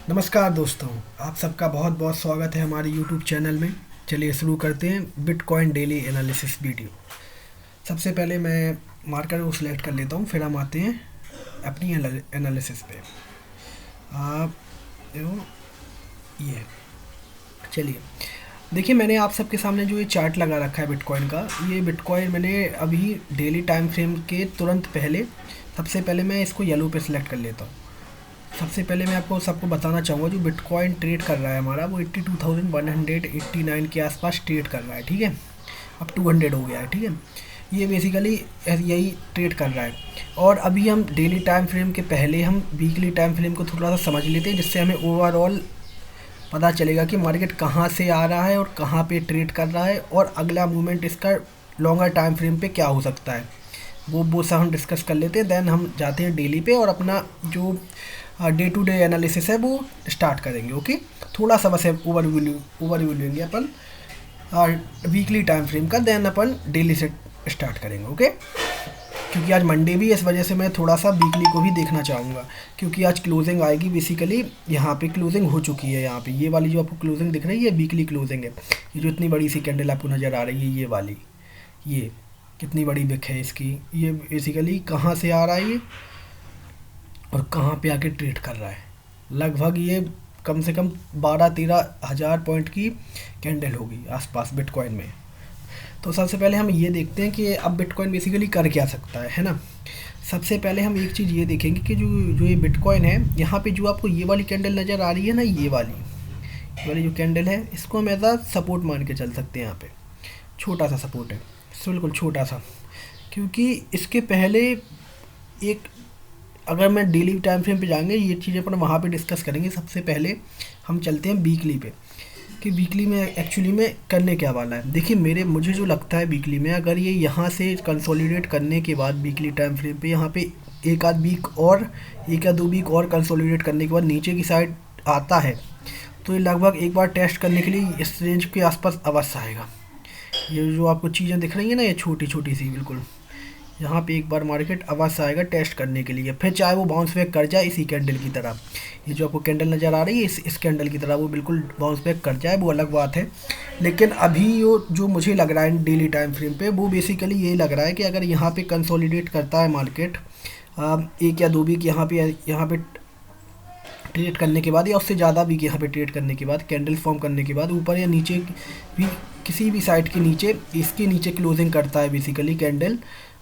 नमस्कार दोस्तों, आप सबका बहुत बहुत स्वागत है हमारे YouTube चैनल में। चलिए शुरू करते हैं बिटकॉइन डेली एनालिसिस वीडियो। सबसे पहले मैं मार्कर को सिलेक्ट कर लेता हूँ, फिर हम आते हैं अपनी एनालिसिस पे। आप ये चलिए देखिए, मैंने आप सबके सामने जो ये चार्ट लगा रखा है बिटकॉइन का, ये बिटकॉइन मैंने अभी डेली टाइम फ्रेम के तुरंत पहले, सबसे पहले मैं इसको येलो पे सिलेक्ट कर लेता हूँ। सबसे पहले मैं आपको सबको बताना चाहूँगा, जो बिटकॉइन ट्रेड कर रहा है हमारा, वो 82,189 के आसपास ट्रेड कर रहा है। ठीक है, अब 200 हो गया है। ठीक है, ये बेसिकली यही ट्रेड कर रहा है। और अभी हम डेली टाइम फ्रेम के पहले हम वीकली टाइम फ्रेम को थोड़ा सा समझ लेते हैं, जिससे हमें ओवरऑल पता चलेगा कि मार्केट कहाँ से आ रहा है और कहाँ पे ट्रेड कर रहा है, और अगला मूवमेंट इसका लॉन्गर टाइम फ्रेम पे क्या हो सकता है। वो सब हम डिस्कस कर लेते हैं। देन हम जाते हैं डेली पे और अपना जो डे टू डे एनालिसिस है वो स्टार्ट करेंगे। ओके, थोड़ा सा बस ओवरव्यू लेंगे अपन वीकली टाइम फ्रेम का, देन अपन डेली से स्टार्ट करेंगे। ओके, क्योंकि आज मंडे भी है, इस वजह से मैं थोड़ा सा वीकली को भी देखना चाहूँगा, क्योंकि आज क्लोजिंग आएगी। बेसिकली यहाँ पे क्लोजिंग हो चुकी है। यहाँ पे ये वाली जो आपको क्लोजिंग दिख रही है, वीकली क्लोजिंग है। ये जो इतनी बड़ी सी कैंडल आपको नज़र आ रही है, ये वाली, ये कितनी बड़ी बिक है इसकी। ये बेसिकली कहाँ से आ रहा है ये और कहाँ पे आके ट्रेड कर रहा है। लगभग ये कम से कम 12-13 हज़ार पॉइंट की कैंडल होगी आसपास बिटकॉइन में। तो सबसे पहले हम ये देखते हैं कि अब बिटकॉइन बेसिकली कर क्या सकता है ना। सबसे पहले हम एक चीज़ ये देखेंगे कि जो जो ये बिटकॉइन है, यहाँ पे जो आपको ये वाली कैंडल नज़र आ रही है ना, ये वाली जो कैंडल है, इसको हम एज सपोर्ट मान के चल सकते हैं। यहाँ पे छोटा सा सपोर्ट है, बिल्कुल छोटा सा, क्योंकि इसके पहले एक, अगर मैं डेली टाइम फ्रेम पे जाएंगे, ये चीज़ें अपन वहाँ पे डिस्कस करेंगे। सबसे पहले हम चलते हैं वीकली पे, कि वीकली में एक्चुअली में करने क्या वाला है। देखिए, मुझे जो लगता है वीकली में, अगर ये यहाँ से कंसोलिडेट करने के बाद वीकली टाइम फ्रेम पे यहाँ पे एक आध वीक और, एक या दो वीक और कंसोलिडेट करने के बाद नीचे की साइड आता है, तो ये लगभग एक बार टेस्ट करने के लिए इस रेंज के आसपास अवश्य आएगा। ये जो आपको चीज़ें दिख रही हैं ना, ये छोटी छोटी सी, बिल्कुल यहाँ पे एक बार मार्केट अवश्य आएगा टेस्ट करने के लिए। फिर चाहे वो बाउंस बैक कर जाए इसी कैंडल की तरह, ये जो आपको कैंडल नज़र आ रही है, इस कैंडल की तरह वो बिल्कुल बाउंस बैक कर जाए, वो अलग बात है। लेकिन अभी जो मुझे लग रहा है डेली टाइम फ्रेम पे, वो बेसिकली यही लग रहा है कि अगर यहाँ पे कंसोलिडेट करता है मार्केट एक या दो वीक यहाँ पे ट्रेड करने के बाद, या उससे ज़्यादा वीक यहाँ पे ट्रेड करने के बाद, कैंडल फॉर्म करने के बाद, ऊपर या नीचे भी, किसी भी साइड के नीचे, इसके नीचे क्लोजिंग करता है बेसिकली कैंडल,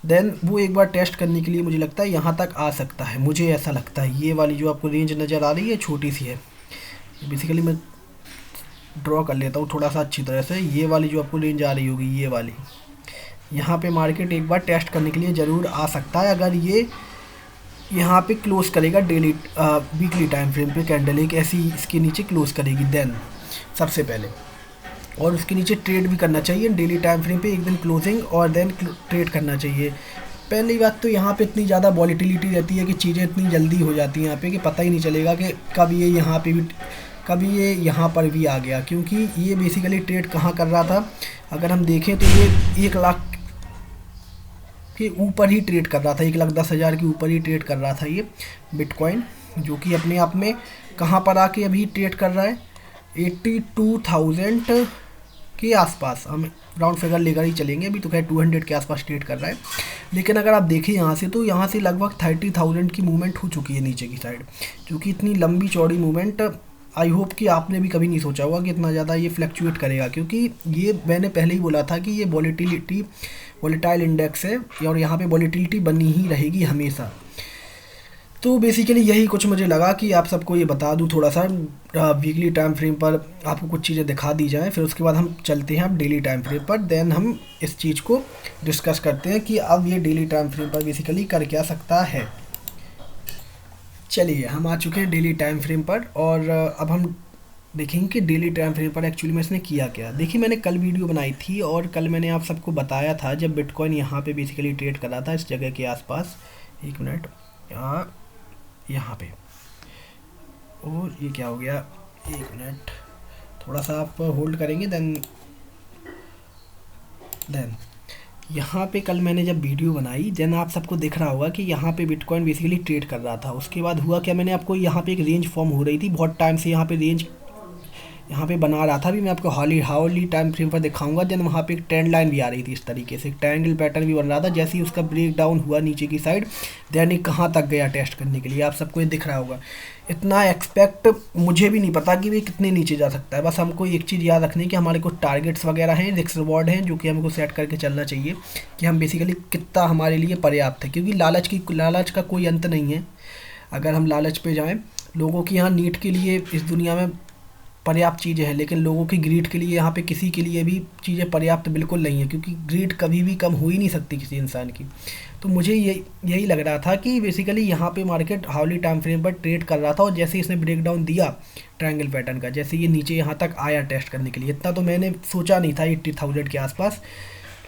देन वो एक बार टेस्ट करने के लिए मुझे लगता है यहाँ तक आ सकता है। मुझे ऐसा लगता है। ये वाली जो आपको रेंज नज़र आ रही है, छोटी सी है, बेसिकली मैं ड्रॉ कर लेता हूँ थोड़ा सा अच्छी तरह से। ये वाली जो आपको रेंज आ रही होगी, ये वाली, यहाँ पे मार्केट एक बार टेस्ट करने के लिए ज़रूर आ सकता है। अगर ये यहाँ पे क्लोज करेगा डेली वीकली टाइम फ्रेम पे, कैंडल एक ऐसी इसके नीचे क्लोज करेगी, देन सबसे पहले, और उसके नीचे ट्रेड भी करना चाहिए डेली टाइम फ्रेम पे, एक दिन क्लोजिंग और देन ट्रेड करना चाहिए। पहली बात तो यहाँ पे इतनी ज़्यादा वॉलीटिलिटी रहती है कि चीज़ें इतनी जल्दी हो जाती हैं यहाँ पे कि पता ही नहीं चलेगा कि कब ये यहाँ पे भी, कभी ये यहाँ पर भी आ गया। क्योंकि ये बेसिकली ट्रेड कहाँ कर रहा था, अगर हम देखें तो ये 1 लाख के ऊपर ही ट्रेड कर रहा था, 1,10,000 के ऊपर ही ट्रेड कर रहा था ये बिटकॉइन, जो कि अपने आप में कहाँ पर आके अभी ट्रेड कर रहा है, 82,000 के आसपास। हम राउंड फिगर लेकर ही चलेंगे, अभी तो खैर 200 के आसपास ट्रेड कर रहा है। लेकिन अगर आप देखें यहाँ से, तो यहाँ से लगभग 30,000 की मूवमेंट हो चुकी है नीचे की साइड, जो कि इतनी लंबी चौड़ी मूवमेंट आई होप कि आपने भी कभी नहीं सोचा होगा कि इतना ज़्यादा ये फ्लैक्चुएट करेगा। क्योंकि ये मैंने पहले ही बोला था कि ये वॉलेटाइल इंडेक्स है, और यहाँ पे वॉलेटिलिटी बनी ही रहेगी हमेशा। तो बेसिकली यही कुछ मुझे लगा कि आप सबको ये बता दूं, थोड़ा सा वीकली टाइम फ्रेम पर आपको कुछ चीज़ें दिखा दी जाएं। फिर उसके बाद हम चलते हैं अब डेली टाइम फ्रेम पर, देन हम इस चीज़ को डिस्कस करते हैं कि अब ये डेली टाइम फ्रेम पर बेसिकली कर क्या सकता है। चलिए, हम आ चुके हैं डेली टाइम फ्रेम पर, और अब हम देखेंगे कि डेली टाइम फ्रेम पर एक्चुअली में इसने किया क्या। देखिए, मैंने कल वीडियो बनाई थी और कल मैंने आप सबको बताया था, जब बिटकॉइन यहाँ पे बेसिकली ट्रेड कर रहा था इस जगह के आसपास, एक मिनट, यहाँ पे, और ये क्या हो गया, एक मिनट, थोड़ा सा आप होल्ड करेंगे, देन यहाँ पे कल मैंने जब वीडियो बनाई देन आप सबको दिख रहा होगा कि यहाँ पे बिटकॉइन बेसिकली ट्रेड कर रहा था। उसके बाद हुआ क्या, मैंने आपको यहाँ पे एक रेंज फॉर्म हो रही थी बहुत टाइम से, यहाँ पे रेंज यहाँ पे बना रहा था। अभी मैं आपको हाउली टाइम फ्रेम पर दिखाऊंगा। देन वहाँ पे एक ट्रेंड लाइन भी आ रही थी इस तरीके से, एक ट्रायंगल पैटर्न भी बन रहा था। जैसे ही उसका ब्रेक डाउन हुआ नीचे की साइड, देन ये कहाँ तक गया टेस्ट करने के लिए, आप सबको ये दिख रहा होगा। इतना एक्सपेक्ट मुझे भी नहीं पता कि ये कितने नीचे जा सकता है। बस हमको एक चीज़ याद रखनी है कि हमारे कुछ टारगेट्स वगैरह हैं, रिस्क रिवॉर्ड हैं, जो कि हमको सेट करके चलना चाहिए कि हम बेसिकली कितना हमारे लिए पर्याप्त है। क्योंकि लालच का कोई अंत नहीं है। अगर हम लालच पे जाएं, लोगों की यहाँ नीड के लिए इस दुनिया में पर्याप्त चीज़ें हैं, लेकिन लोगों की ग्रीड के लिए यहाँ पे किसी के लिए भी चीज़ें पर्याप्त बिल्कुल नहीं है। क्योंकि ग्रीड कभी भी कम हो ही नहीं सकती किसी इंसान की। तो मुझे यही लग रहा था कि बेसिकली यहाँ पे मार्केट हाउली टाइम फ्रेम पर ट्रेड कर रहा था। और जैसे इसने ब्रेक डाउन दिया ट्रायंगल पैटर्न का, जैसे ये नीचे यहाँ तक आया टेस्ट करने के लिए, इतना तो मैंने सोचा नहीं था 80,000 के आसपास।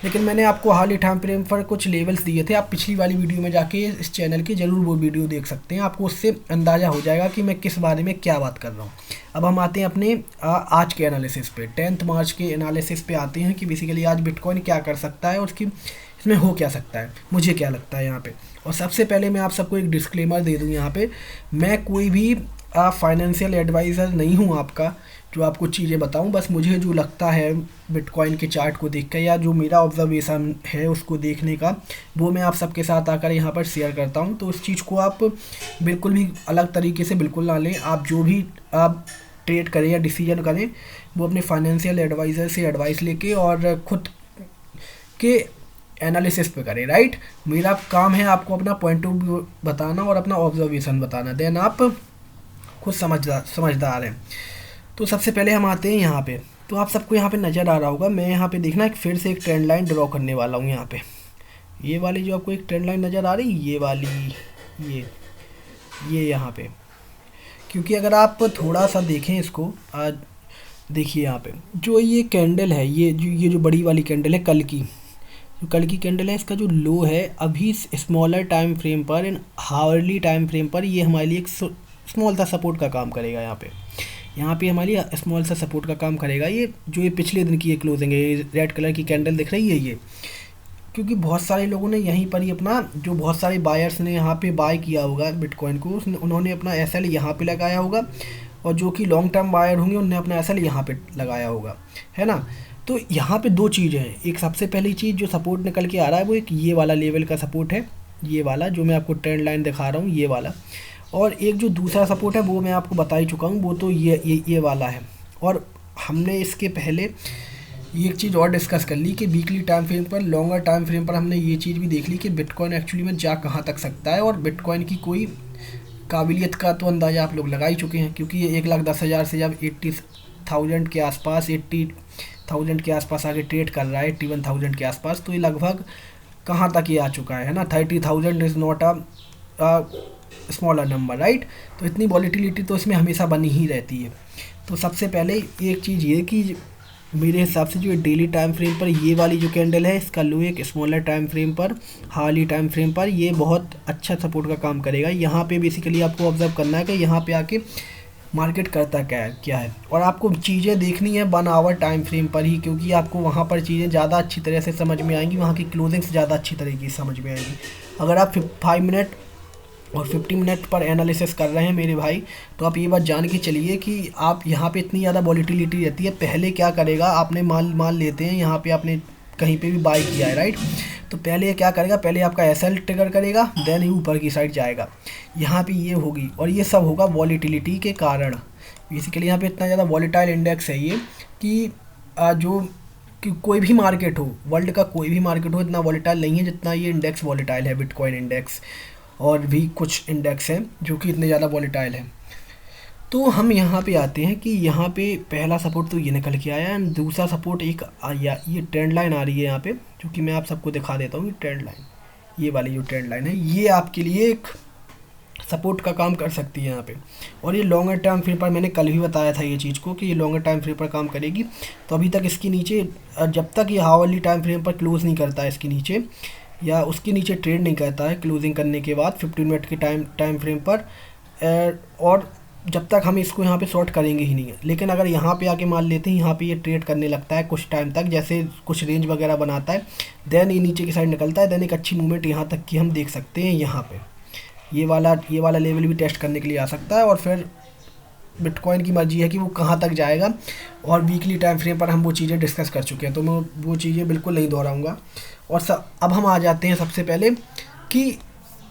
लेकिन मैंने आपको हाल ही टाइम फ्रेम पर कुछ लेवल्स दिए थे। आप पिछली वाली वीडियो में जाके इस चैनल की ज़रूर वो वीडियो देख सकते हैं, आपको उससे अंदाज़ा हो जाएगा कि मैं किस बारे में क्या बात कर रहा हूँ। अब हम आते हैं अपने आज के एनालिसिस पे, 10 मार्च के एनालिसिस पे आते हैं कि बेसिकली आज बिटकॉइन क्या कर सकता है और उसकी इसमें हो क्या सकता है, मुझे क्या लगता है यहाँ पे। और सबसे पहले मैं आप सबको एक डिस्क्लेमर दे दूँ यहाँ पे, मैं कोई भी फाइनेंशियल एडवाइज़र नहीं हूँ आपका जो आपको चीज़ें बताऊं। बस मुझे जो लगता है बिटकॉइन के चार्ट को देख कर या जो मेरा ऑब्जर्वेशन है उसको देखने का, वो मैं आप सबके साथ आकर यहाँ पर शेयर करता हूं। तो उस चीज़ को आप बिल्कुल भी अलग तरीके से बिल्कुल ना लें। आप जो भी आप ट्रेड करें या डिसीजन करें, वो अपने फाइनेंशियल एडवाइज़र से एडवाइस लेके और ख़ुद के एनालिसिस पे करें, राइट। मेरा काम है आपको अपना पॉइंट ऑफ व्यू बताना और अपना ऑब्जर्वेशन बताना, देन आप खुद समझदार हैं। तो सबसे पहले हम आते हैं यहाँ पे। तो आप सबको यहाँ पे नज़र आ रहा होगा, मैं यहाँ पे देखना फिर से एक ट्रेंड लाइन ड्रॉ करने वाला हूँ यहाँ पे। ये वाली जो आपको एक ट्रेंड लाइन नज़र आ रही, ये वाली, ये यहाँ पे। क्योंकि अगर आप थोड़ा सा देखें इसको, आज देखिए यहाँ पे जो ये कैंडल है, ये जो बड़ी वाली कैंडल है कल की, जो कल की कैंडल है, इसका जो लो है अभी स्मॉलर टाइम फ्रेम पर एंड हावरली टाइम फ्रेम पर, ये हमारे लिए एक स्मॉल सा सपोर्ट का काम करेगा। यहाँ पे हमारी स्मॉल सा सपोर्ट का काम करेगा। ये पिछले दिन की ये क्लोजिंग है, ये रेड कलर की कैंडल दिख रही है ये। क्योंकि बहुत सारे लोगों ने यहीं पर ही अपना, जो बहुत सारे बायर्स ने यहाँ पे बाय किया होगा बिटकॉइन को, उन्होंने अपना एसएल यहाँ पे लगाया होगा, और जो कि लॉन्ग टर्म बायर होंगे उन्होंने अपना एसएल यहाँ पे लगाया होगा, है ना। तो यहाँ पे दो चीज़ें हैं। एक सबसे पहली चीज़ जो सपोर्ट निकल के आ रहा है वो एक ये वाला लेवल का सपोर्ट है, ये वाला जो मैं आपको ट्रेंड लाइन दिखा रहा हूँ, ये वाला। और एक जो दूसरा सपोर्ट है वो मैं आपको बता ही चुका हूँ, वो तो ये वाला है। और हमने इसके पहले ये एक चीज़ और डिस्कस कर ली कि वीकली टाइम फ्रेम पर, लॉन्गर टाइम फ्रेम पर हमने ये चीज़ भी देख ली कि बिटकॉइन एक्चुअली में जा कहाँ तक सकता है। और बिटकॉइन की कोई काबिलियत का तो अंदाज़ा आप लोग लगा ही चुके हैं, क्योंकि ये 1,10,000 से जब 80,000 के आसपास, 80,000 के आसपास आगे ट्रेड कर रहा है, 81,000 के आसपास, तो ये लगभग कहाँ तक ये आ चुका है ना। 30,000 is not a smaller number, right. तो इतनी वॉलीटिलिटी तो इसमें हमेशा बनी ही रहती है। तो सबसे पहले एक चीज़ ये कि मेरे हिसाब से जो डेली टाइम फ्रेम पर ये वाली जो कैंडल है, इसका लो एक स्मॉलर टाइम फ्रेम पर, हाली टाइम फ्रेम पर, ये बहुत अच्छा सपोर्ट का काम करेगा। यहाँ पे बेसिकली आपको ऑब्जर्व करना है कि यहाँ पे आके मार्केट करता क्या है। और आपको चीज़ें देखनी है 1 आवर टाइम फ्रेम पर ही, क्योंकि आपको वहाँ पर चीज़ें ज़्यादा अच्छी तरह से समझ में आएंगी, वहाँ की क्लोजिंग्स ज़्यादा अच्छी तरीके से समझ में आएंगी। अगर आप 5 मिनट और 50 मिनट पर एनालिसिस कर रहे हैं मेरे भाई, तो आप ये बात जान के चलिए कि आप यहाँ पे इतनी ज़्यादा वॉलीटिलिटी रहती है। पहले क्या करेगा, आपने माल लेते हैं, यहाँ पे आपने कहीं पे भी बाई किया है, राइट। तो पहले ये क्या करेगा, पहले आपका एसएल ट्रिगर करेगा, देन ये ऊपर की साइड जाएगा, यहाँ पे ये होगी, और ये सब होगा वॉलीटिलिटी के कारण। बेसिकली यहाँ पे इतना ज़्यादा वॉलीटाइल इंडेक्स है ये कि कोई भी मार्केट हो, वर्ल्ड का कोई भी मार्केट हो, इतना वॉलीटाइल नहीं है जितना ये इंडेक्स वॉलीटाइल है, बिटकॉइन इंडेक्स। और भी कुछ इंडेक्स हैं जो कि इतने ज़्यादा वॉलीटाइल हैं। तो हम यहाँ पे आते हैं कि यहाँ पे पहला सपोर्ट तो ये निकल के आया है, दूसरा सपोर्ट एक ये ट्रेंड लाइन आ रही है यहाँ पे, जो कि मैं आप सबको दिखा देता हूँ। ये ट्रेंड लाइन, ये वाली जो ट्रेंड लाइन है, ये आपके लिए एक सपोर्ट का काम कर सकती है यहाँ पे। और ये लॉन्गर टाइम फ्रेम पर मैंने कल भी बताया था ये चीज़ को कि ये लॉन्गर टाइम फ्रेम पर काम करेगी। तो अभी तक इसके नीचे, जब तक ये हावरली टाइम फ्रेम पर क्लोज़ नहीं करता है इसके नीचे, या उसके नीचे ट्रेड नहीं करता है क्लोजिंग करने के बाद 15 मिनट के टाइम फ्रेम पर, और जब तक हम इसको यहाँ पे शॉर्ट करेंगे ही नहीं है। लेकिन अगर यहाँ पे आके मान लेते हैं यहाँ पे ये ट्रेड करने लगता है कुछ टाइम तक, जैसे कुछ रेंज वगैरह बनाता है, देन ये नीचे की साइड निकलता है, देन एक अच्छी मूवमेंट यहाँ तक की हम देख सकते हैं। यहाँ पे ये वाला लेवल भी टेस्ट करने के लिए आ सकता है, और फिर बिटकॉइन की मर्जी है कि वो कहाँ तक जाएगा। और वीकली टाइम फ्रेम पर हम वो चीज़ें डिस्कस कर चुके हैं, तो मैं वो चीज़ें बिल्कुल नहीं दोहराऊँगा। और अब हम आ जाते हैं सबसे पहले कि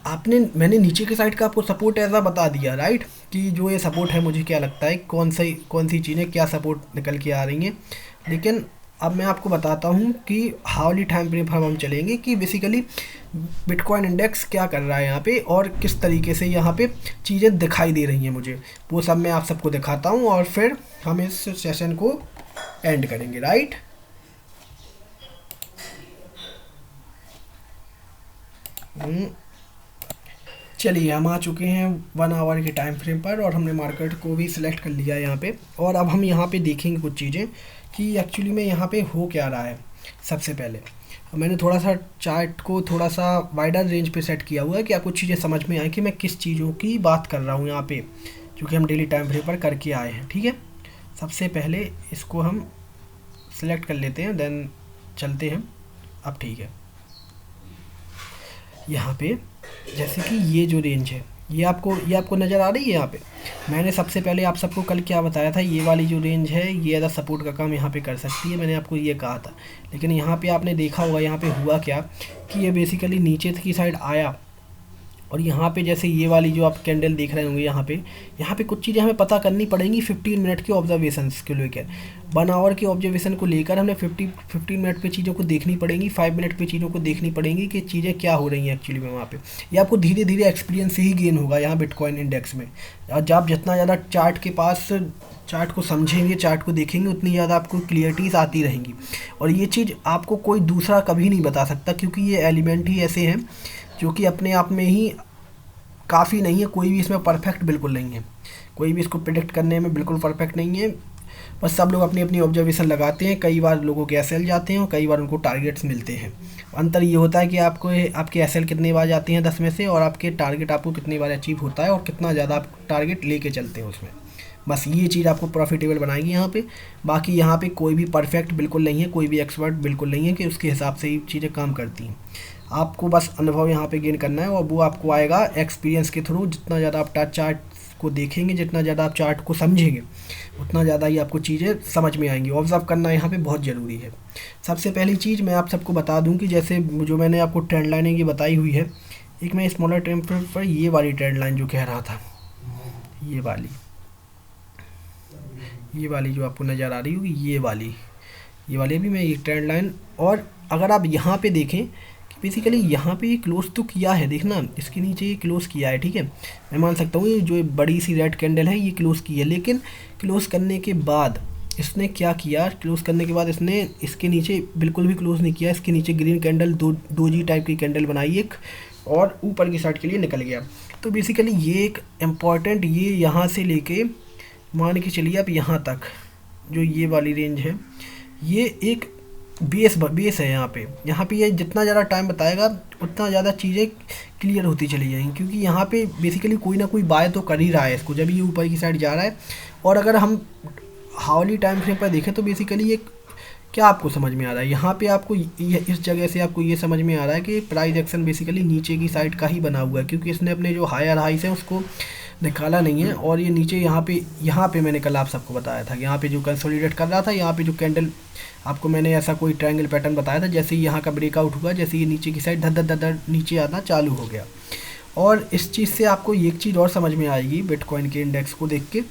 मैंने नीचे के साइड का आपको सपोर्ट ऐसा बता दिया, राइट, कि जो ये सपोर्ट है मुझे क्या लगता है कौन सी चीज़ें क्या सपोर्ट निकल के आ रही हैं। लेकिन अब मैं आपको बताता हूँ कि हाउली टाइम फ्रेम पर हम चलेंगे कि बेसिकली बिटकॉइन इंडेक्स क्या कर रहा है यहाँ पे, और किस तरीके से यहाँ पे चीज़ें दिखाई दे रही हैं मुझे, वो सब मैं आप सबको दिखाता हूँ, और फिर हम इस सेशन को एंड करेंगे, राइट। चलिए हम आ चुके हैं 1 आवर के टाइम फ्रेम पर, और हमने मार्केट को भी सिलेक्ट कर लिया है यहाँ पे। और अब हम यहाँ पे देखेंगे कुछ चीज़ें कि एक्चुअली में यहाँ पे हो क्या रहा है। सबसे पहले मैंने थोड़ा सा चार्ट को थोड़ा सा वाइडर रेंज पे सेट किया हुआ है कि आपको चीज़ें समझ में आए कि मैं किस चीज़ों की बात कर रहा हूँ यहाँ पे, जो कि हम डेली टाइम फ्रेम पर करके आए हैं, ठीक है। सबसे पहले इसको हम सिलेक्ट कर लेते हैं, देन चलते हैं। अब ठीक है, यहाँ पे जैसे कि ये जो रेंज है ये आपको नज़र आ रही है। यहाँ पे मैंने सबसे पहले आप सबको कल क्या बताया था, ये वाली जो रेंज है ये एज सपोर्ट का काम यहाँ पे कर सकती है, मैंने आपको ये कहा था। लेकिन यहाँ पे आपने देखा होगा यहाँ पे हुआ क्या कि ये बेसिकली नीचे की साइड आया, और यहाँ पे जैसे ये वाली जो आप कैंडल देख रहे होंगे यहाँ पे कुछ चीज़ें हमें पता करनी पड़ेंगी 15 मिनट के ऑब्जर्वेशंस के लेकर। 1 आवर के ऑब्जर्वेशन को लेकर हमें 15 मिनट पे चीज़ों को देखनी पड़ेंगी, 5 मिनट पे चीज़ों को देखनी पड़ेंगी कि चीज़ें क्या हो रही हैं एक्चुअली में वहाँ पे। ये आपको धीरे धीरे एक्सपीरियंस से ही गेन होगा यहाँ बिटकॉइन इंडेक्स में। आप जितना ज़्यादा चार्ट को समझेंगे, चार्ट को देखेंगे, उतनी ज़्यादा आपको क्लियरिटीज़ आती रहेंगी। और ये चीज़ आपको कोई दूसरा कभी नहीं बता सकता, क्योंकि ये एलिमेंट ही ऐसे हैं जो कि अपने आप में ही काफ़ी नहीं है। कोई भी इसमें परफेक्ट बिल्कुल नहीं है, कोई भी इसको प्रिडिक्ट करने में बिल्कुल परफेक्ट नहीं है। बस सब लोग अपनी अपनी ऑब्जर्वेशन लगाते हैं, कई बार लोगों के एसएल जाते हैं और कई बार उनको टारगेट्स मिलते हैं। अंतर ये होता है कि आपके एसएल कितनी बार जाती हैं 10 में से, और आपके टारगेट आपको कितनी बार अचीव होता है, और कितना ज़्यादा आप टारगेट लेके चलते हैं उसमें। बस ये चीज़ आपको प्रॉफिटेबल बनाएगी यहाँ पे। बाकी यहाँ पे कोई भी परफेक्ट बिल्कुल नहीं है, कोई भी एक्सपर्ट बिल्कुल नहीं है कि उसके हिसाब से ही चीज़ें काम करती हैं। आपको बस अनुभव यहाँ पे गेन करना है, और वो आपको आएगा एक्सपीरियंस के थ्रू। जितना ज़्यादा आप चार्ट को देखेंगे, जितना ज़्यादा आप चार्ट को समझेंगे, उतना ज़्यादा ही आपको चीज़ें समझ में आएंगी। ऑब्जर्व करना यहाँ पे बहुत ज़रूरी है। सबसे पहली चीज़ मैं आप सबको बता दूँ कि जैसे जो मैंने आपको ट्रेंड लाइनिंग की बताई हुई है, एक मैं स्मॉलर टाइम फ्रेम पर ये वाली ट्रेंड लाइन जो कह रहा था, ये वाली जो आपको नज़र आ रही होगी, ये वाली भी मैं एक ट्रेंड लाइन। और अगर आप यहाँ पे देखें कि बेसिकली यहाँ पे ये क्लोज तो किया है, देखना इसके नीचे ये क्लोज किया है, ठीक है। मैं मान सकता हूँ ये जो बड़ी सी रेड कैंडल है ये क्लोज की है, लेकिन क्लोज करने के बाद इसने क्या किया, क्लोज करने के बाद इसने इसके नीचे बिल्कुल भी क्लोज नहीं किया। इसके नीचे ग्रीन कैंडल दो जी टाइप की कैंडल बनाई एक, और ऊपर की साइड के लिए निकल गया। तो बेसिकली ये एक इम्पॉर्टेंट, ये यहाँ से लेके मान के चलिए आप यहाँ तक जो ये वाली रेंज है, ये एक बेस है। यहाँ पे ये जितना ज़्यादा टाइम बताएगा उतना ज़्यादा चीज़ें क्लियर होती चली जाएंगी, क्योंकि यहाँ पे बेसिकली कोई ना कोई बाय तो कर ही रहा है इसको, जब ये ऊपर की साइड जा रहा है। और अगर हम हाउली टाइम फ्रेम पर देखें तो बेसिकली ये क्या आपको समझ में आ रहा है, यहाँ पे आपको इस जगह से आपको ये समझ में आ रहा है कि प्राइस एक्शन बेसिकली नीचे की साइड का ही बना हुआ है, क्योंकि इसने अपने जो हायर हाइस है उसको निकाला नहीं है। और ये नीचे यहाँ पे मैंने कल आप सबको बताया था कि यहाँ पे जो कंसोलिडेट कर रहा था, यहाँ पे जो कैंडल आपको मैंने ऐसा कोई ट्रायंगल पैटर्न बताया था, जैसे ही यहाँ का ब्रेकआउट हुआ, जैसे ये नीचे की साइड धर धर धर नीचे आना चालू हो गया। और इस चीज़ से आपको एक चीज़ और समझ में आएगी बिटकॉइन के इंडेक्स को देख के,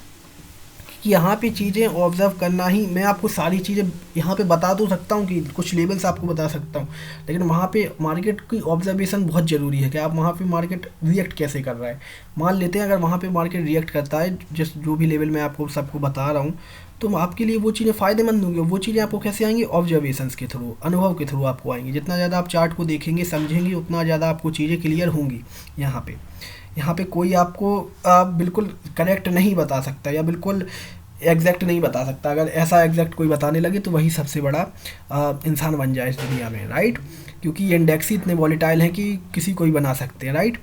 कि यहाँ पे चीज़ें ऑब्जर्व करना ही, मैं आपको सारी चीज़ें यहाँ पे बता तो सकता हूँ कि कुछ लेवल्स आपको बता सकता हूँ, लेकिन वहाँ पे मार्केट की ऑब्जर्वेशन बहुत ज़रूरी है कि आप वहाँ पे मार्केट रिएक्ट कैसे कर रहा है। मान लेते हैं अगर वहाँ पे मार्केट रिएक्ट करता है जो भी लेवल मैं आपको सबको बता रहा हूँ, तो आपके लिए वो चीज़ें फ़ायदेमंद होंगी। वो चीज़ें आपको कैसे आएंगी, ऑब्जर्वेशंस के थ्रू, अनुभव के थ्रू आपको आएंगी। जितना ज़्यादा आप चार्ट को देखेंगे समझेंगे, उतना ज़्यादा आपको चीज़ें क्लियर होंगी। यहाँ पे कोई आपको बिल्कुल करेक्ट नहीं बता सकता या बिल्कुल एग्जैक्ट नहीं बता सकता। अगर ऐसा एग्जैक्ट कोई बताने लगे तो वही सबसे बड़ा इंसान बन जाए इस दुनिया में, राइट। क्योंकि ये इंडेक्स ही इतने वॉलेटाइल हैं कि किसी को ही बना सकते हैं, राइट।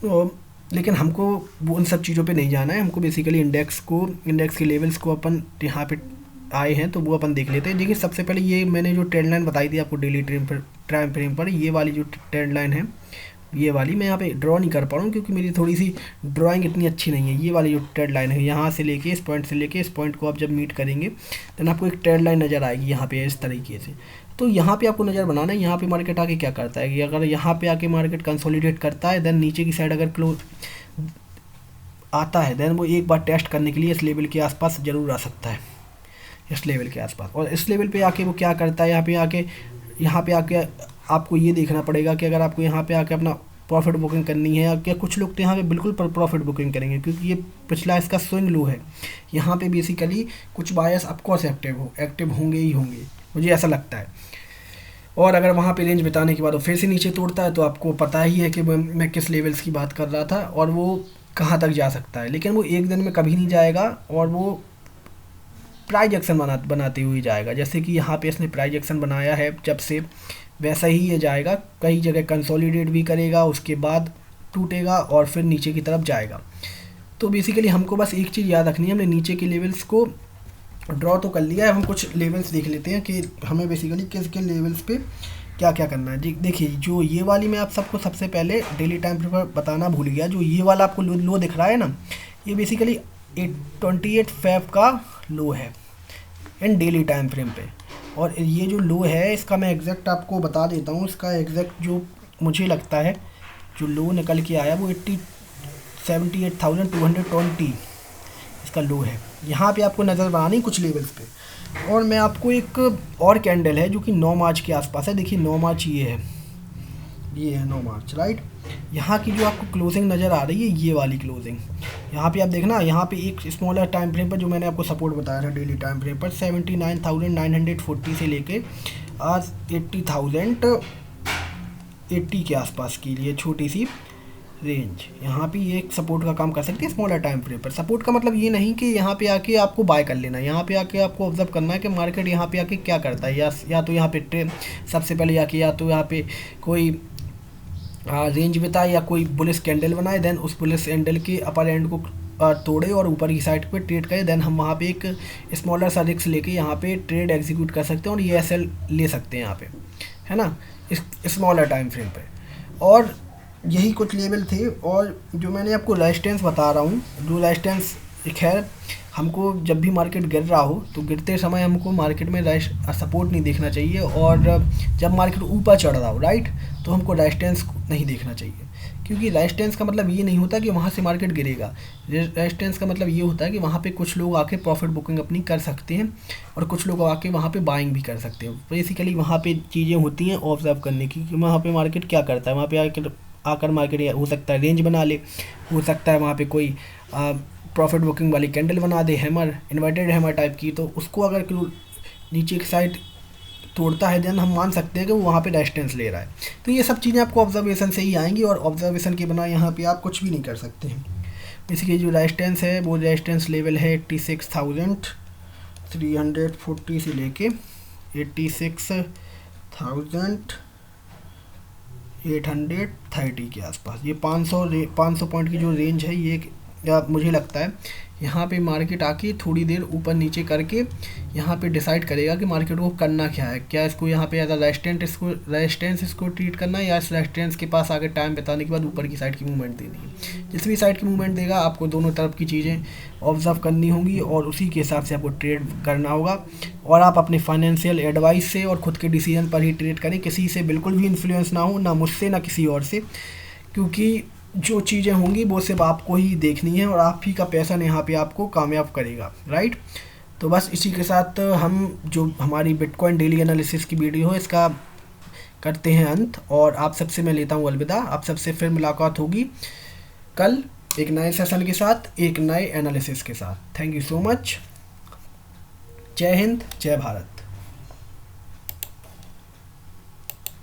तो लेकिन हमको वो उन सब चीज़ों पे नहीं जाना है, हमको बेसिकली इंडेक्स के लेवल्स को अपन यहाँ पे आए हैं तो वो अपन देख लेते हैं। देखिए सबसे पहले ये मैंने जो ट्रेंड लाइन बताई थी आपको डेली टाइम फ्रेम पर, ये वाली जो ट्रेंड लाइन है, ये वाली मैं यहाँ पे ड्रॉ नहीं कर पा रहा हूँ क्योंकि मेरी थोड़ी सी ड्राइंग इतनी अच्छी नहीं है। ये वाली जो ट्रेंड लाइन है, यहाँ से लेके इस पॉइंट से लेके इस पॉइंट को आप जब मीट करेंगे देन आपको एक ट्रेंड लाइन नज़र आएगी यहाँ पे इस तरीके से। तो यहाँ पे आपको नज़र बनाना है यहाँ पे मार्केट आके क्या करता है कि अगर यहाँ पे आके मार्केट कंसोलिडेट करता है देन नीचे की साइड अगर क्लोज आता है देन वो एक बार टेस्ट करने के लिए इस लेवल के आसपास ज़रूर आ सकता है, इस लेवल के आसपास। और इस लेवल पे आके वो क्या करता है, यहाँ पे आके आपको ये देखना पड़ेगा कि अगर आपको यहाँ पे आके अपना प्रॉफिट बुकिंग करनी है, या क्या कुछ लोग तो यहाँ पे बिल्कुल प्रॉफिट बुकिंग करेंगे क्योंकि ये पिछला इसका स्विंग लो है। यहाँ पे बेसिकली कुछ बायर्स ऑफकोर्स एक्टिव होंगे ही होंगे, मुझे ऐसा लगता है। और अगर वहाँ पे रेंज बिताने के बाद वो फिर से नीचे तोड़ता है तो आपको पता ही है कि मैं किस लेवल्स की बात कर रहा था और वो कहाँ तक जा सकता है। लेकिन वो एक दिन में कभी नहीं जाएगा और वो प्राइस एक्शन बनाते हुए जाएगा। जैसे कि यहाँ पे इसने प्राइस एक्शन बनाया है जब से, वैसा ही ये जाएगा। कई जगह कंसोलिडेट भी करेगा, उसके बाद टूटेगा और फिर नीचे की तरफ जाएगा। तो बेसिकली हमको बस एक चीज़ याद रखनी है, हमने नीचे के लेवल्स को ड्रॉ तो कर लिया है, हम कुछ लेवल्स देख लेते हैं कि हमें बेसिकली किस के लेवल्स पे क्या क्या करना है। देखिए जो ये वाली मैं आप सबको सबसे पहले डेली टाइम फ्रेम पर बताना भूल गया, जो ये वाला आपको लो दिख रहा है ना, ये बेसिकली 28 फेब का लो है इन डेली टाइम फ्रेम पे। और ये जो लो है इसका मैं एग्जैक्ट आपको बता देता हूँ, इसका एग्जैक्ट जो मुझे लगता है जो लो निकल के आया वो 78,220 इसका लो है। यहाँ पे आपको नज़र बनानी कुछ लेवल्स पे। और मैं आपको एक और कैंडल है जो कि 9 मार्च के आसपास है। देखिए 9 मार्च ये है 9 मार्च राइट। यहाँ की जो आपको क्लोजिंग नज़र आ रही है ये वाली क्लोजिंग, यहाँ पे आप देखना, यहाँ पे एक स्मॉलर टाइम फ्रेम पर जो मैंने आपको सपोर्ट बताया था डेली टाइम फ्रेम पर 79,940 से लेके आज 80,080 के आसपास की लिए छोटी सी रेंज, यहाँ पे ये एक सपोर्ट का काम कर सकती है स्मॉलर टाइम फ्रेम पर। सपोर्ट का मतलब ये नहीं कि यहाँ पे आके आपको बाय कर लेना, यहाँ पे आके आपको ऑब्जर्व करना है कि मार्केट यहाँ पे आके क्या करता है। या तो यहाँ पे ट्रेन सबसे पहले आके या तो यहाँ पे कोई रेंज बताए या कोई बुलिश कैंडल बनाए, देन उस बुलिश कैंडल के अपर एंड को तोड़े और ऊपर की साइड पे ट्रेड करे, देन हम वहाँ पे एक स्मॉलर सा रिस्क लेके यहाँ पे ट्रेड एग्जीक्यूट कर सकते हैं और ये एसएल ले सकते हैं यहाँ पे, है ना, इस स्मॉलर टाइम फ्रेम पे। और यही कुछ लेवल थे। और जो मैंने आपको रेजिस्टेंस बता रहा हूँ, जो रेजिस्टेंस खैर हमको जब भी मार्केट गिर रहा हो तो गिरते समय हमको मार्केट में सपोर्ट नहीं देखना चाहिए, और जब मार्केट ऊपर चढ़ रहा हो राइट तो हमको रेजिस्टेंस नहीं देखना चाहिए, क्योंकि रेजिस्टेंस का मतलब ये नहीं होता कि वहाँ से मार्केट गिरेगा। रेजिस्टेंस का मतलब ये होता है कि वहाँ पे कुछ लोग आके प्रॉफिट बुकिंग अपनी कर सकते हैं और कुछ लोग आके वहाँ पे बाइंग भी कर सकते हैं। बेसिकली वहाँ पे चीज़ें होती हैं ऑब्जर्व करने की कि वहाँ पे मार्केट क्या करता है। वहाँ पे आकर मार्केट हो सकता है रेंज बना ले, हो सकता है वहाँ पे कोई प्रॉफिट बुकिंग वाली कैंडल बना दे, हैमर, इन्वर्टेड हैमर टाइप की, तो उसको अगर नीचे की साइड तोड़ता है देन हम मान सकते हैं कि वो वहाँ पे रेजिस्टेंस ले रहा है। तो ये सब चीज़ें आपको ऑब्जर्वेशन से ही आएंगी और ऑब्जर्वेशन के बिना यहाँ पे आप कुछ भी नहीं कर सकते हैं। इसकी जो रेजिस्टेंस है वो रेजिस्टेंस लेवल है 86,340 से लेके 86,830 के आसपास। ये 500 पॉइंट की जो रेंज है ये मुझे लगता है यहाँ पे मार्केट आके थोड़ी देर ऊपर नीचे करके यहाँ पे डिसाइड करेगा कि मार्केट को करना क्या है। क्या इसको यहाँ पे एज अ रेजिस्टेंस इसको ट्रीट करना है या इस रेजिस्टेंस के पास आगे टाइम बिताने के बाद ऊपर की साइड की मूवमेंट देनी है। जिस भी साइड की मूवमेंट देगा आपको दोनों तरफ की चीज़ें ऑब्जर्व करनी होंगी और उसी के हिसाब से आपको ट्रेड करना होगा। और आप अपने फाइनेंशियल एडवाइस से और ख़ुद के डिसीजन पर ही ट्रेड करें, किसी से बिल्कुल भी इन्फ्लुएंस ना हो, ना मुझसे ना किसी और से, क्योंकि जो चीज़ें होंगी वो सिर्फ आपको ही देखनी है और आप ही का पैसा यहाँ पे आपको कामयाब करेगा राइट। तो बस इसी के साथ हम जो हमारी बिटकॉइन डेली एनालिसिस की वीडियो है इसका करते हैं अंत, और आप सबसे मैं लेता हूँ अलविदा। आप सबसे फिर मुलाकात होगी कल एक नए सेशन के साथ, एक नए एनालिसिस के साथ। Thank you so much. जय हिंद, जय भारत।